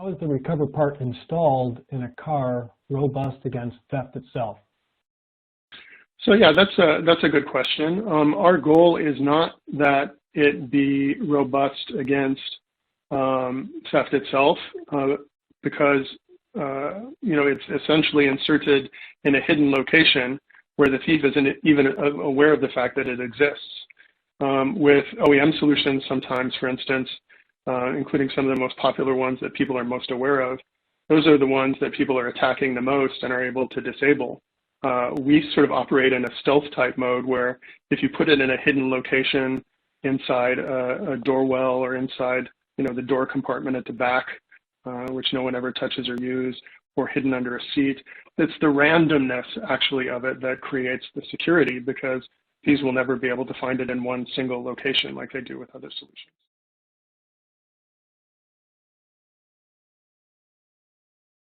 How is the RecovR part installed in a car robust against theft itself? So yeah, that's a good question. Our goal is not that it be robust against theft itself, because it's essentially inserted in a hidden location where the thief isn't even aware of the fact that it exists. With OEM solutions, sometimes, for instance, including some of the most popular ones that people are most aware of, those are the ones that people are attacking the most and are able to disable. We sort of operate in a stealth type mode where if you put it in a hidden location inside a door well or inside the door compartment at the back, which no one ever touches or uses, or hidden under a seat, it's the randomness actually of it that creates the security, because these will never be able to find it in one single location like they do with other solutions.